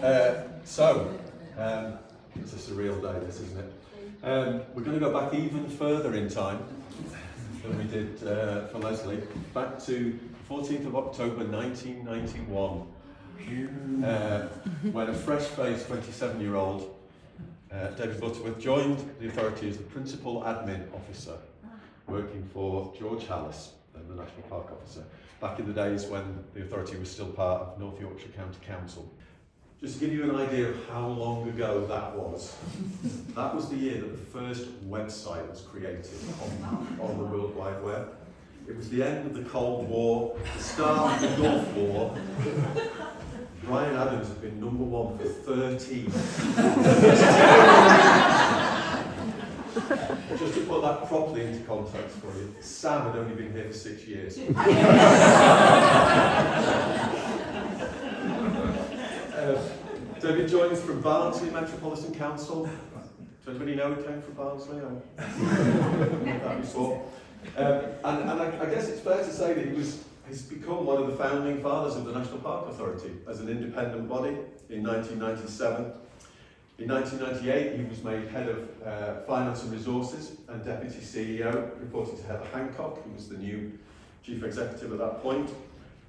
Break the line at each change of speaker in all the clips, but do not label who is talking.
It's a surreal day, this, isn't it? We're going to go back even further in time than we did for Leslie, back to 14th of October 1991, when a fresh-faced 27-year-old David Butterworth joined the authority as the Principal Admin Officer, working for George Hallis, the National Park Officer, back in the days when the authority was still part of North Yorkshire County Council. Just to give you an idea of how long ago that was the year that the first website was created on the World Wide Web. It was the end of the Cold War, the start of the Gulf War. Brian Adams had been #1 for 13. Just to put that properly into context for you, Sam had only been here for 6 years. David joins from Barnsley Metropolitan Council. Does anybody know he came from Barnsley? I've heard that before. And I guess it's fair to say that he's become one of the founding fathers of the National Park Authority as an independent body in 1997. In 1998, he was made head of Finance and Resources and Deputy CEO, reporting to Heather Hancock, who was the new Chief Executive at that point.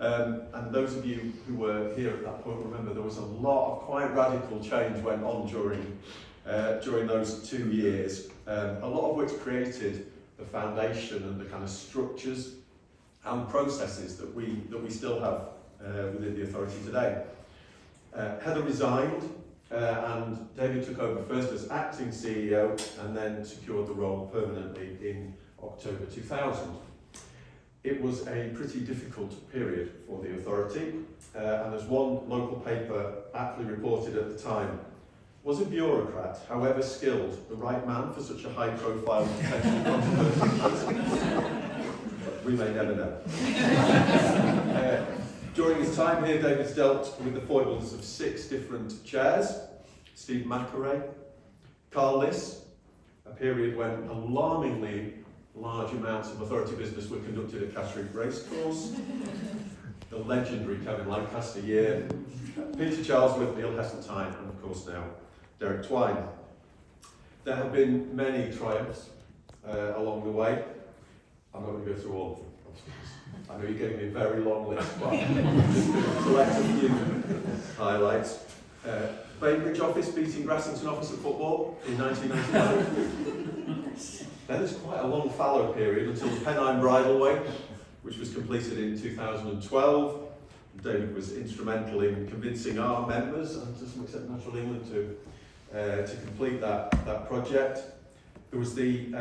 And those of you who were here at that point remember there was a lot of quite radical change went on during those 2 years, a lot of which created the foundation and the kind of structures and processes that we still have within the authority today. Heather resigned and David took over first as acting CEO and then secured the role permanently in October 2000. It was a pretty difficult period for the authority, and as one local paper aptly reported at the time, was a bureaucrat, however skilled, the right man for such a high-profile and potentially controversial post? We may never know. During his time here, David's dealt with the foibles of 6 different chairs: Steve McAray, Carl Liss, a period when alarmingly large amounts of authority business were conducted at Castlereagh Racecourse, the legendary Kevin Lancaster year, Peter Charles Whitfield Heseltine, and of course now Derek Twine. There have been many triumphs along the way. I'm not going to go through all of them, I know you're giving me a very long list, but I'm just going to select a few highlights. Bainbridge office beating Grassington office at football in 1999. Then there's quite a long fallow period until the Pennine Bridleway, which was completed in 2012. David was instrumental in convincing our members, and to some extent Natural England, to complete that project. There was the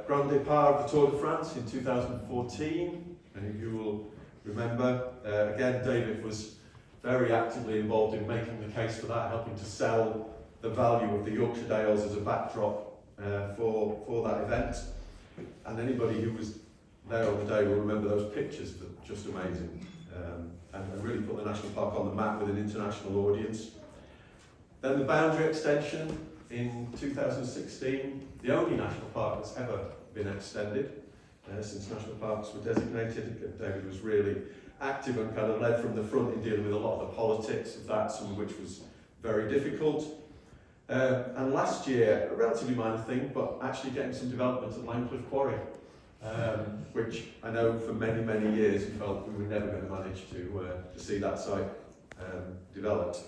Grand Départ of the Tour de France in 2014. Many of you will remember. Again, David was very actively involved in making the case for that, helping to sell the value of the Yorkshire Dales as a backdrop for that event. And anybody who was there on the day will remember those pictures, that were just amazing, and really put the National Park on the map with an international audience. Then the boundary extension in 2016, the only national park that's ever been extended since national parks were designated. David was really active and kind of led from the front in dealing with a lot of the politics of that, some of which was very difficult. And last year, a relatively minor thing, but actually getting some development at Langcliffe Quarry, which I know for many, many years we felt we were never going to manage to see that site developed.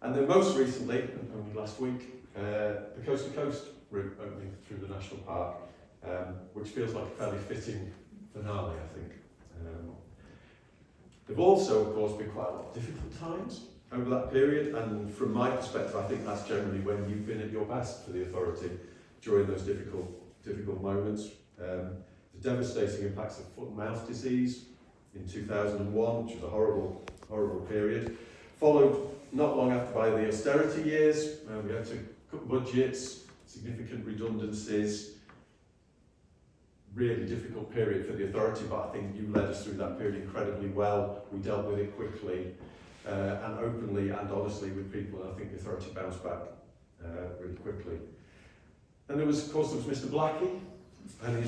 And then most recently, only last week, the Coast to Coast route opening through the National Park, which feels like a fairly fitting finale, I think. There've also, of course, been quite a lot of difficult times over that period, and from my perspective, I think that's generally when you've been at your best for the authority during those difficult moments. The devastating impacts of foot and mouth disease in 2001, which was a horrible period, followed not long after by the austerity years. We had to cut budgets, significant redundancies, really difficult period for the authority, but I think you led us through that period incredibly well. We dealt with it quickly and openly and honestly with people, and I think the authority bounced back really quickly. And there was, of course, Mr. Blackie and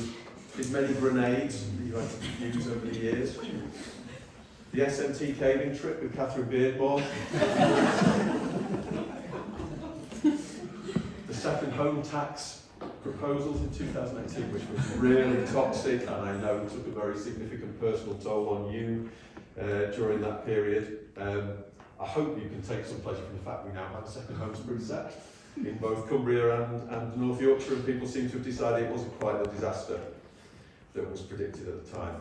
his many grenades that you had to use over the years. The SMT caving trip with Catherine Beardmore. home tax proposals in 2018, which was really toxic, and I know it took a very significant personal toll on you during that period. I hope you can take some pleasure from the fact we now have a second home spring set in both Cumbria and North Yorkshire, and people seem to have decided it wasn't quite the disaster that was predicted at the time.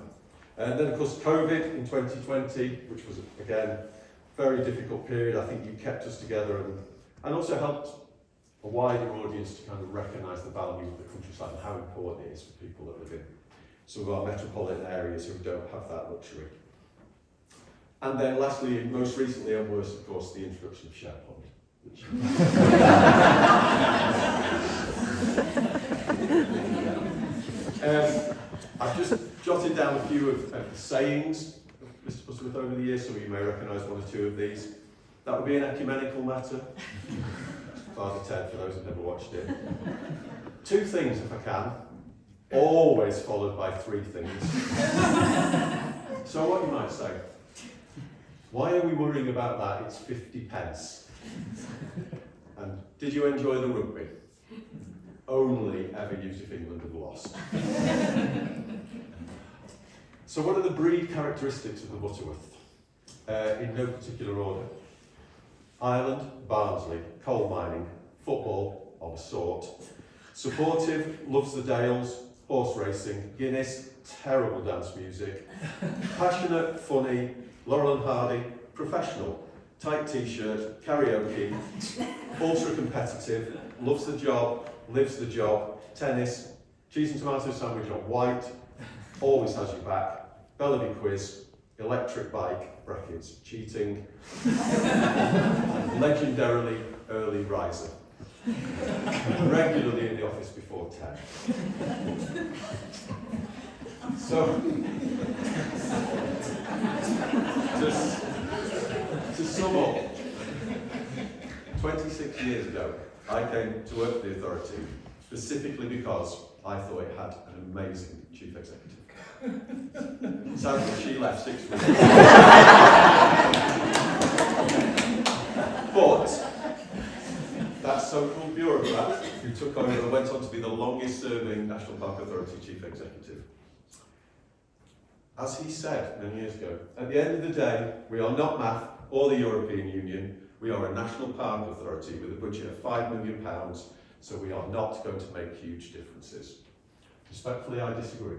And then of course COVID in 2020, which was again a very difficult period. I think you kept us together and also helped a wider audience to kind of recognise the value of the countryside and how important it is for people that live in some of our metropolitan areas who don't have that luxury. And then lastly, most recently and worst, of course, the introduction of SharePoint. Which I've just jotted down a few of the sayings of Mr. Butterworth over the years, so you may recognise one or two of these. That would be an ecumenical matter. Father Ted, for those who've never watched it. 2 things, if I can. Always followed by 3 things. So what you might say, why are we worrying about that? It's 50 pence. And did you enjoy the rugby? Only ever used if England had lost. So what are the breed characteristics of the Butterworth? In no particular order. Ireland, Barnsley, coal mining, football of a sort. Supportive, loves the Dales, horse racing, Guinness, terrible dance music. Passionate, funny, Laurel and Hardy, professional, tight t-shirt, karaoke, ultra competitive, loves the job, lives the job, tennis, cheese and tomato sandwich on white, always has your back, Bellamy quiz, electric bike, brackets, cheating, legendarily early riser, regularly in the office before 10. So, to sum up, 26 years ago, I came to work for the authority specifically because I thought it had an amazing chief executive. Sadly, she left 6 weeks ago. But that so-called bureaucrat who took over went on to be the longest-serving National Park Authority chief executive. As he said many years ago, at the end of the day, we are not MAF or the European Union. We are a National Park Authority with a budget of £5 million, so we are not going to make huge differences. Respectfully, I disagree.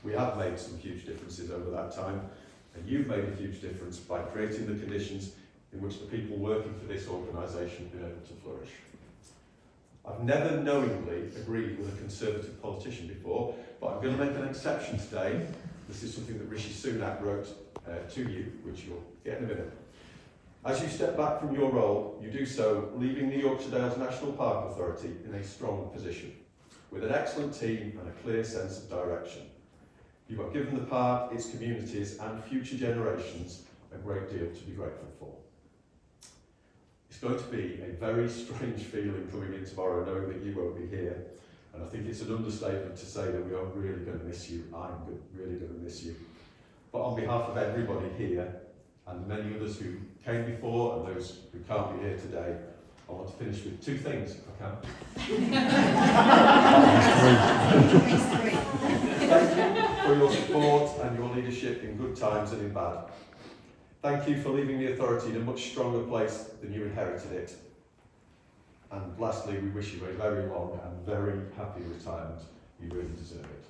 We have made some huge differences over that time, and you've made a huge difference by creating the conditions in which the people working for this organisation have been able to flourish. I've never knowingly agreed with a Conservative politician before, but I'm going to make an exception today. This is something that Rishi Sunak wrote to you, which you'll get in a minute. As you step back from your role, you do so leaving the Yorkshire Dales National Park Authority in a strong position, with an excellent team and a clear sense of direction. You have given the park, its communities and future generations a great deal to be grateful for. It's going to be a very strange feeling coming in tomorrow knowing that you won't be here, and I think it's an understatement to say that we are really going to miss you. I'm really going to miss you. But on behalf of everybody here and many others who came before and those who can't be here today, I want to finish with 2 things, if I can. Thank you for your support and your leadership in good times and in bad. Thank you for leaving the authority in a much stronger place than you inherited it. And lastly, we wish you a very long and very happy retirement. You really deserve it.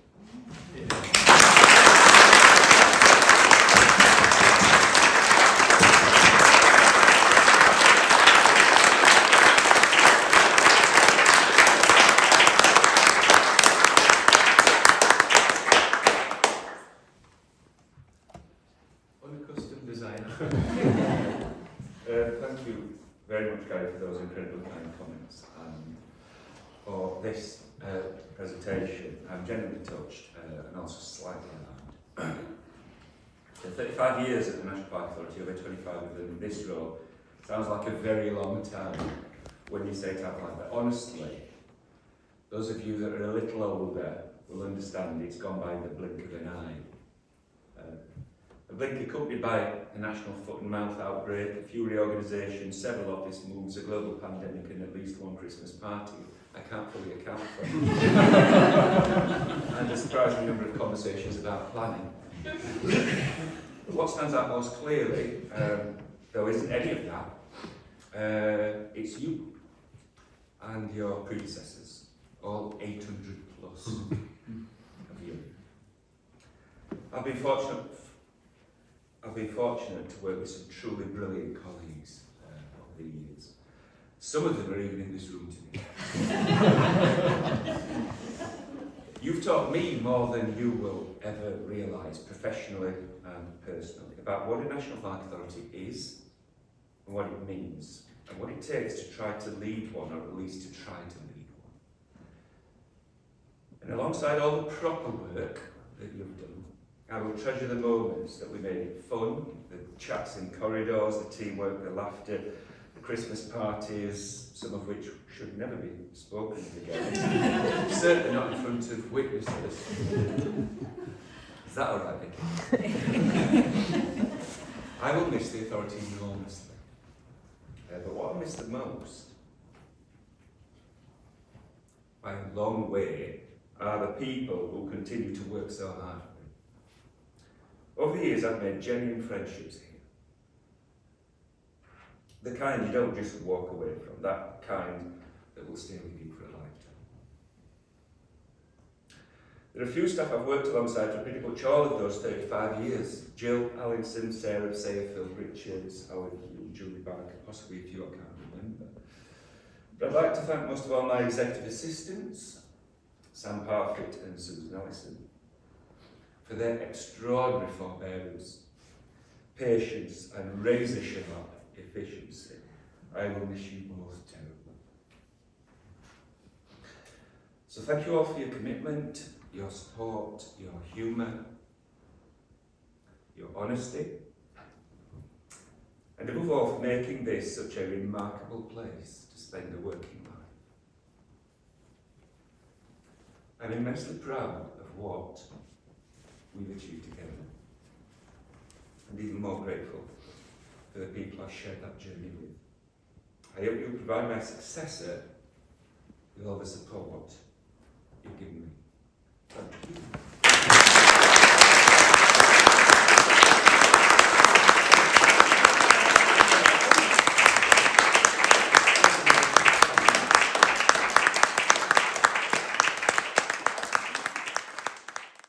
Custom designer. Thank you very much, Gary, for those incredibly kind comments and for this presentation. I'm genuinely touched and also slightly alarmed. 35 years at the National Park Authority, over 25 within this role, sounds like a very long time when you say it out like that. Honestly, those of you that are a little older will understand it's gone by in the blink of an eye. A blink accompanied by a national foot and mouth outbreak, a few reorganisations, several office moves, a global pandemic and at least one Christmas party I can't fully account for. And a surprising number of conversations about planning. But what stands out most clearly, though isn't any of that, it's you and your predecessors, all 800 plus of you. I've been fortunate to work with some truly brilliant colleagues over the years. Some of them are even in this room today. You've taught me more than you will ever realise, professionally and personally, about what a National Park Authority is, and what it means, and what it takes to try to lead one, or at least to try to lead one. And alongside all the proper work that you've done, I will treasure the moments that we made it fun, the chats in corridors, the teamwork, the laughter, the Christmas parties, some of which should never be spoken of again. Certainly not in front of witnesses. Is that all right, Vicky? I will miss the authority enormously. But what I miss the most, by a long way, are the people who continue to work so hard. Over the years, I've made genuine friendships here. The kind you don't just walk away from, that kind that will stay with you for a lifetime. There are a few staff I've worked alongside for pretty much all of those 35 years. Jill, Allinson, Sarah, Sayerfield, Richards, Howard, Julie Barker, possibly a few I can't remember. But I'd like to thank most of all my executive assistants, Sam Parfitt and Susan Allison, for their extraordinary forbearance, patience and razor-sharp efficiency. I will miss you both terribly. So thank you all for your commitment, your support, your humour, your honesty, and above all for making this such a remarkable place to spend a working life. I'm immensely proud of what we've achieved together, and even more grateful for the people I shared that journey with. I hope you'll provide my successor with all the support you've given me. Thank you.